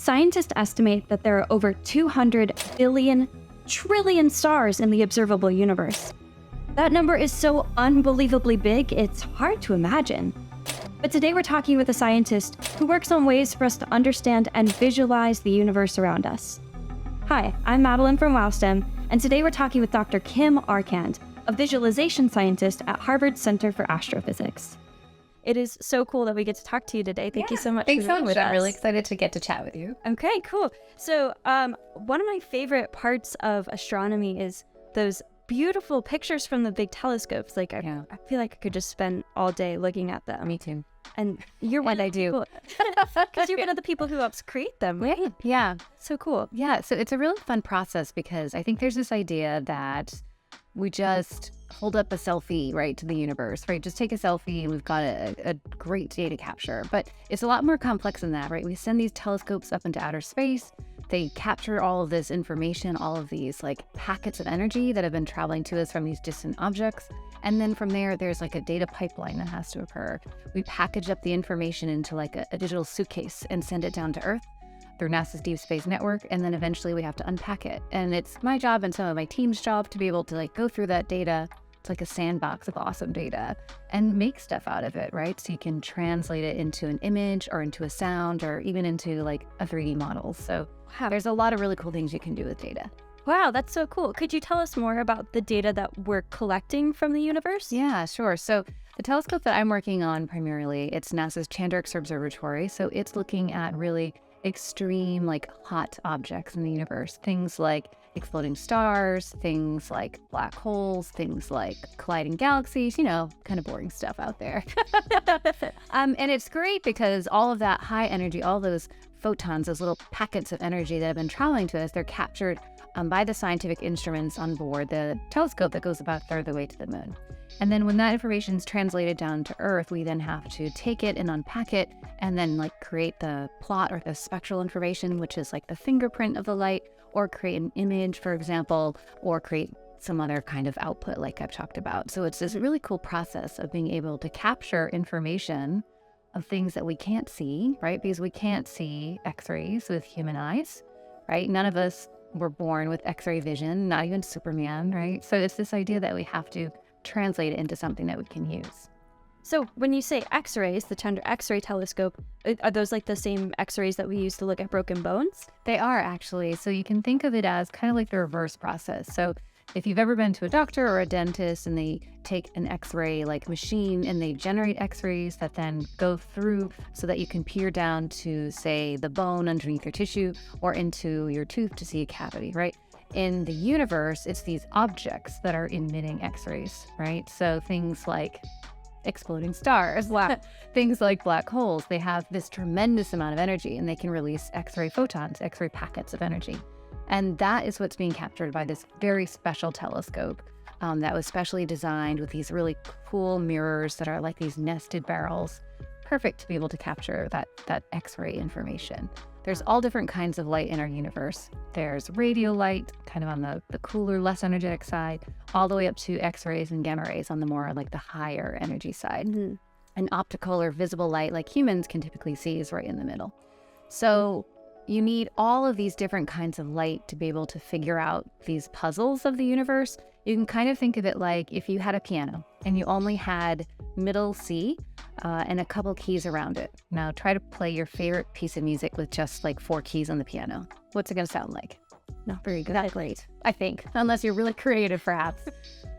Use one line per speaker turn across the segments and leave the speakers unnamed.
Scientists estimate that there are over 200 billion trillion stars in the observable universe. That number is so unbelievably big, it's hard to imagine. But today we're talking with a scientist who works on ways for us to understand and visualize the universe around us. Hi, I'm Madeline from WowSTEM, and today we're talking with Dr. Kim Arcand, a visualization scientist at Harvard Center for Astrophysics. It is so cool that we get to talk to you today. Thank you so much.
Thanks so much.
I'm
I'm really excited to get to chat with you.
Okay, cool. So one of my favorite parts of astronomy is those beautiful pictures from the big telescopes. I feel like I could just spend all day looking at them.
Me too.
And you're one
And I do.
because you're one of the people who helps create them. Right?
Yeah.
So cool.
Yeah. So it's a really fun process because I think there's this idea that we just hold up a selfie, right, to the universe, right? Just take a selfie and we've got a great data capture. But it's a lot more complex than that, right? We send these telescopes up into outer space. They capture all of this information, all of these packets of energy that have been traveling to us from these distant objects. And then from there, there's a data pipeline that has to occur. We package up the information into a digital suitcase and send it down to Earth through NASA's Deep Space Network, and then eventually we have to unpack it. And it's my job and some of my team's job to be able to go through that data. It's like a sandbox of awesome data and make stuff out of it, right? So you can translate it into an image or into a sound or even into a 3D model. So there's a lot of really cool things you can do with data.
Wow, that's so cool. Could you tell us more about the data that we're collecting from the universe?
Yeah, sure. So the telescope that I'm working on primarily, it's NASA's Chandrasekhar Observatory. So it's looking at really extreme hot objects in the universe, things like exploding stars, things like black holes, things like colliding galaxies, kind of boring stuff out there. And it's great because all of that high energy, all those photons, those little packets of energy that have been traveling to us, they're captured by the scientific instruments on board the telescope that goes about a third of the way to the moon. And then when that information is translated down to Earth, we then have to take it and unpack it and then create the plot or the spectral information, which is the fingerprint of the light, or create an image, for example, or create some other kind of output like I've talked about. So it's this really cool process of being able to capture information of things that we can't see, right? Because we can't see X-rays with human eyes, right? None of us were born with X-ray vision, not even Superman, right? So it's this idea that we have to translate it into something that we can use.
So when you say X-rays, the Chandra X-ray telescope, are those the same X-rays that we use to look at broken bones?
They are actually. So you can think of it as kind of the reverse process. So if you've ever been to a doctor or a dentist and they take an X-ray machine and they generate X-rays that then go through so that you can peer down to, say, the bone underneath your tissue or into your tooth to see a cavity, right? In the universe, it's these objects that are emitting X-rays, right? So things like exploding stars, things like black holes, they have this tremendous amount of energy and they can release X-ray photons, X-ray packets of energy. And that is what's being captured by this very special telescope that was specially designed with these really cool mirrors that are like these nested barrels, perfect to be able to capture that X-ray information. There's all different kinds of light in our universe. There's radio light, kind of on the cooler, less energetic side, all the way up to X-rays and gamma rays on the more the higher energy side. Mm-hmm. And optical or visible light, like humans can typically see, is right in the middle. So you need all of these different kinds of light to be able to figure out these puzzles of the universe. You can kind of think of it like if you had a piano and you only had middle C and a couple keys around it. Now try to play your favorite piece of music with just 4 keys on the piano. What's it going to sound like? Not very good. Not great, I think, unless you're really creative perhaps.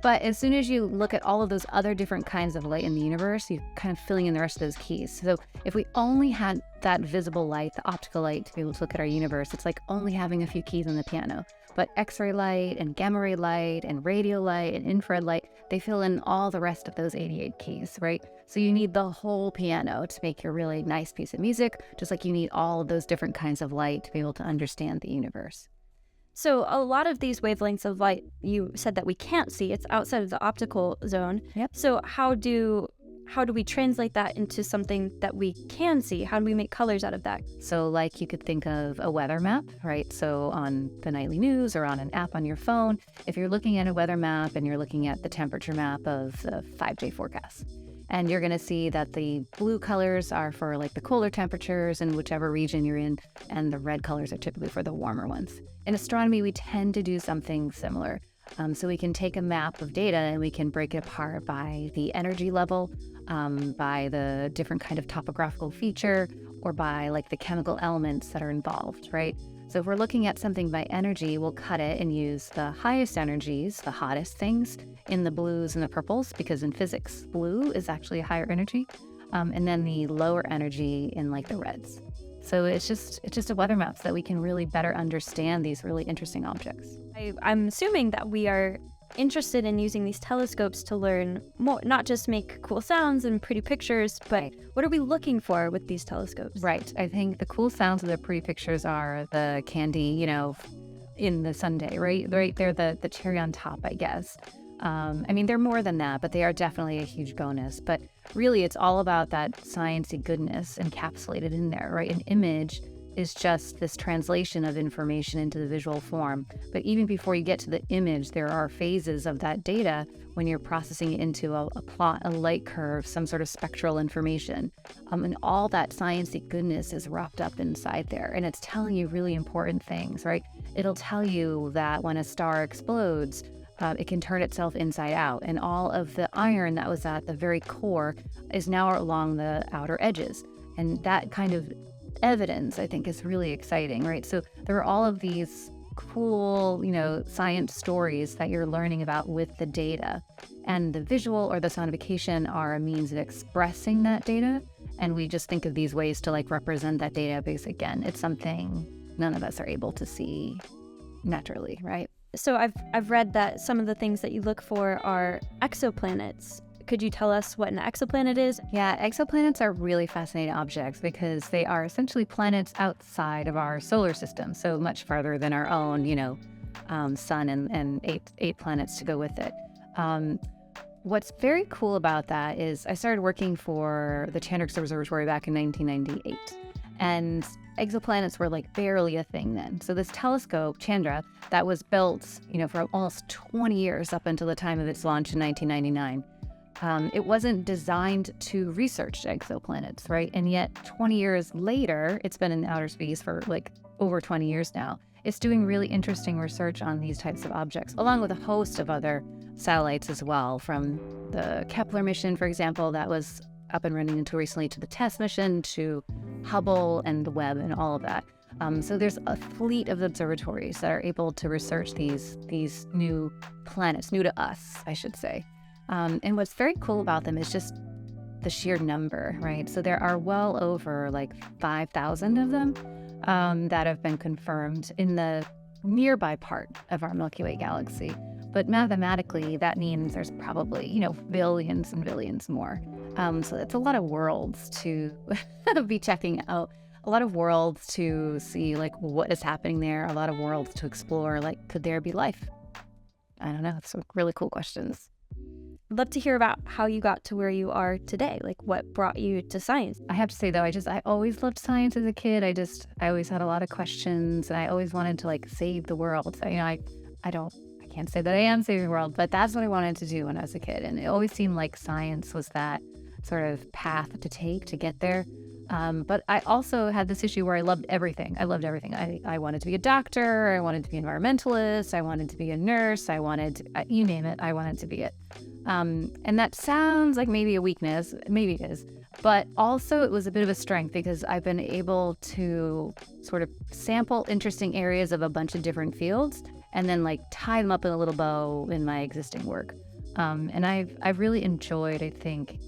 But as soon as you look at all of those other different kinds of light in the universe, you're kind of filling in the rest of those keys. So if we only had that visible light, the optical light, to be able to look at our universe, it's like only having a few keys on the piano. But X-ray light and gamma ray light and radio light and infrared light, they fill in all the rest of those 88 keys, right? So you need the whole piano to make your really nice piece of music, just like you need all of those different kinds of light to be able to understand the universe.
So a lot of these wavelengths of light, you said that we can't see, it's outside of the optical zone.
Yep.
So how do we translate that into something that we can see? How do we make colors out of that?
So you could think of a weather map, right? So on the nightly news or on an app on your phone, if you're looking at a weather map and you're looking at the temperature map of the 5-day forecast, And you're going to see that the blue colors are for like the colder temperatures in whichever region you're in, and the red colors are typically for the warmer ones. In astronomy, we tend to do something similar. So we can take a map of data and we can break it apart by the energy level, by the different kind of topographical feature, or by like the chemical elements that are involved, right? So if we're looking at something by energy, we'll cut it and use the highest energies, the hottest things, in the blues and the purples, because in physics, blue is actually a higher energy, and then the lower energy in like the reds. So it's just a weather map so that we can really better understand these really interesting objects.
I'm assuming that we are interested in using these telescopes to learn more, not just make cool sounds and pretty pictures, but what are we looking for with these telescopes?
Right. I think the cool sounds of the pretty pictures are the candy, in the sundae, right? They're the cherry on top, I guess. I mean, they're more than that, but they are definitely a huge bonus. But really, it's all about that sciencey goodness encapsulated in there, right? An image is just this translation of information into the visual form. But even before you get to the image, there are phases of that data when you're processing it into a plot, a light curve, some sort of spectral information. And all that sciencey goodness is wrapped up inside there. And it's telling you really important things, right? It'll tell you that when a star explodes, it can turn itself inside out. And all of the iron that was at the very core is now along the outer edges. And that kind of evidence, I think, is really exciting, right? So there are all of these cool, science stories that you're learning about with the data. And the visual or the sonification are a means of expressing that data. And we just think of these ways to like represent that data because, again, it's something none of us are able to see naturally, right?
So I've read that some of the things that you look for are exoplanets. Could you tell us what an exoplanet is?
Yeah, exoplanets are really fascinating objects because they are essentially planets outside of our solar system, so much farther than our own, sun and eight planets to go with it. What's very cool about that is I started working for the Chandra Observatory back in 1998, and exoplanets were like barely a thing then. So this telescope, Chandra, that was built, for almost 20 years up until the time of its launch in 1999. It wasn't designed to research exoplanets, right? And yet 20 years later, it's been in outer space for like over 20 years now. It's doing really interesting research on these types of objects, along with a host of other satellites as well, from the Kepler mission, for example, that was up and running until recently, to the TESS mission, to Hubble and the Webb and all of that. So there's a fleet of observatories that are able to research these new planets, new to us, I should say. And what's very cool about them is just the sheer number, right? So there are well over like 5,000 of them that have been confirmed in the nearby part of our Milky Way galaxy. But mathematically, that means there's probably, billions and billions more. So it's a lot of worlds to be checking out, a lot of worlds to see like what is happening there, a lot of worlds to explore, like could there be life? I don't know. It's some really cool questions.
I'd love to hear about how you got to where you are today, like what brought you to science.
I have to say though, I always loved science as a kid. I always had a lot of questions and I always wanted to like save the world. So, I can't say that I am saving the world, but that's what I wanted to do when I was a kid. And it always seemed like science was that sort of path to take to get there. But I also had this issue where I loved everything. I wanted to be a doctor. I wanted to be an environmentalist. I wanted to be a nurse. You name it, I wanted to be it. And that sounds like maybe a weakness. Maybe it is. But also it was a bit of a strength because I've been able to sort of sample interesting areas of a bunch of different fields and then like tie them up in a little bow in my existing work. And I've really enjoyed, I think,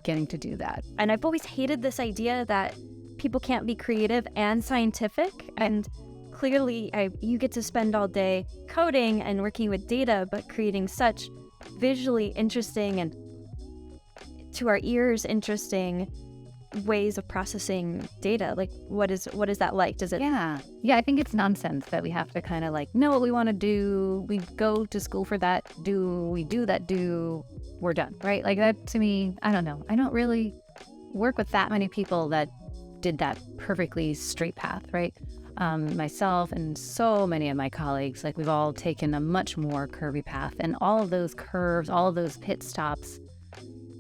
getting to do that.
And I've always hated this idea that people can't be creative and scientific. And clearly you get to spend all day coding and working with data, but creating such visually interesting and to our ears interesting ways of processing data. Like what is that like? Does it?
Yeah, I think it's nonsense that we have to kind of like know what we want to do. We go to school for that. We're done, right? Like that to me, I don't know. I don't really work with that many people that did that perfectly straight path, right? Myself and so many of my colleagues, like we've all taken a much more curvy path, and all of those curves, all of those pit stops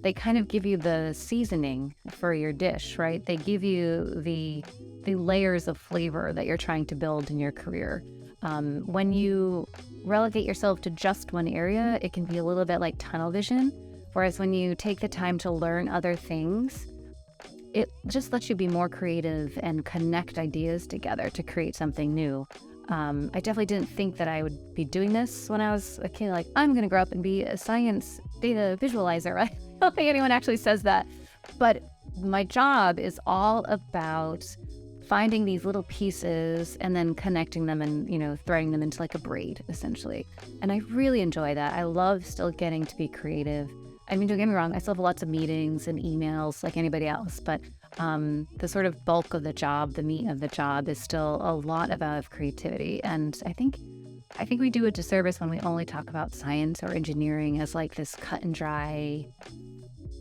they kind of give you the seasoning for your dish, right? They give you the layers of flavor that you're trying to build in your career. When you relegate yourself to just one area, it can be a little bit like tunnel vision. Whereas when you take the time to learn other things, it just lets you be more creative and connect ideas together to create something new. I definitely didn't think that I would be doing this when I was a kid. Like, I'm going to grow up and be a science data visualizer. I don't think anyone actually says that. But my job is all about finding these little pieces and then connecting them and, threading them into like a braid, essentially. And I really enjoy that. I love still getting to be creative. I mean, don't get me wrong, I still have lots of meetings and emails like anybody else, but the sort of bulk of the job, the meat of the job is still a lot about creativity. And I think we do a disservice when we only talk about science or engineering as like this cut and dry,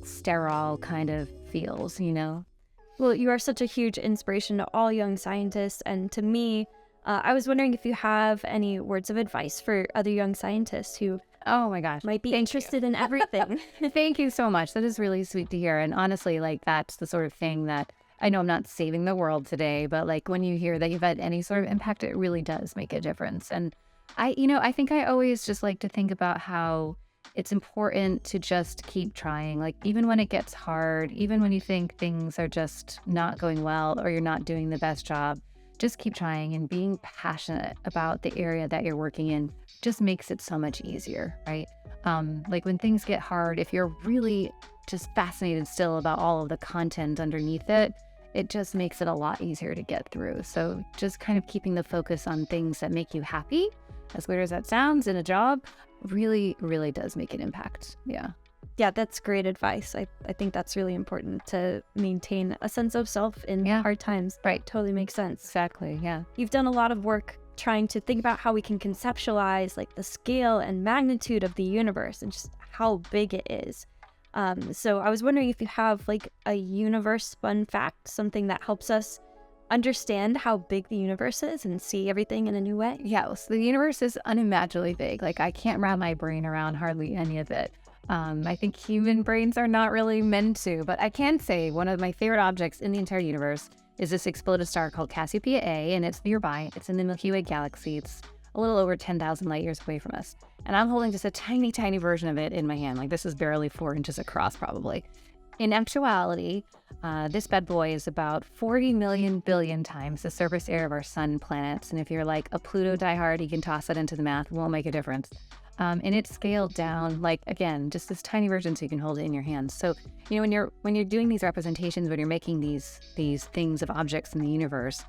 sterile kind of feels,
Well, you are such a huge inspiration to all young scientists, and to me, I was wondering if you have any words of advice for other young scientists who
oh my gosh,
might be interested in everything.
Thank you so much. That is really sweet to hear. And honestly, like that's the sort of thing that I know I'm not saving the world today, but like when you hear that you've had any sort of impact, it really does make a difference. And I think I always just like to think about how it's important to just keep trying. Like even when it gets hard, even when you think things are just not going well or you're not doing the best job, just keep trying, and being passionate about the area that you're working in just makes it so much easier, right? Like when things get hard, if you're really just fascinated still about all of the content underneath it, it just makes it a lot easier to get through. So just kind of keeping the focus on things that make you happy, as weird as that sounds, in a job, really, really does make an impact.
Yeah, that's great advice. I think that's really important to maintain a sense of self in hard times.
Right.
Totally makes sense.
Exactly. Yeah.
You've done a lot of work trying to think about how we can conceptualize like the scale and magnitude of the universe and just how big it is. So I was wondering if you have like a universe fun fact, something that helps us understand how big the universe is and see everything in a new way.
Yeah. So the universe is unimaginably big. Like I can't wrap my brain around hardly any of it. I think human brains are not really meant to, but I can say one of my favorite objects in the entire universe is this exploded star called Cassiopeia A, and it's nearby. It's in the Milky Way galaxy. It's a little over 10,000 light years away from us. And I'm holding just a tiny, tiny version of it in my hand. Like this is barely 4 inches across probably. In actuality, this bad boy is about 40 million billion times the surface area of our sun and planets. And if you're like a Pluto diehard, you can toss that into the math. It won't make a difference. And it's scaled down, like, again, just this tiny version so you can hold it in your hands. So, when you're doing these representations, when you're making these things of objects in the universe,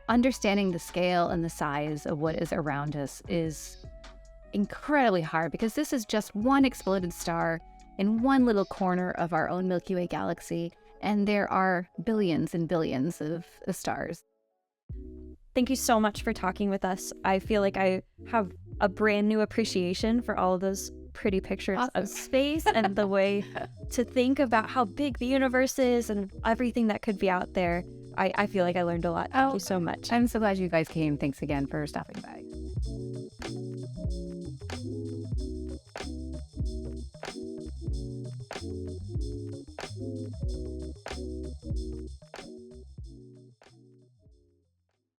understanding the scale and the size of what is around us is incredibly hard, because this is just one exploded star in one little corner of our own Milky Way galaxy, and there are billions and billions of stars.
Thank you so much for talking with us. I feel like I have a brand new appreciation for all of those pretty pictures of space and the way to think about how big the universe is and everything that could be out there. I feel like I learned a lot. Thank you so much.
I'm so glad you guys came. Thanks again for stopping by.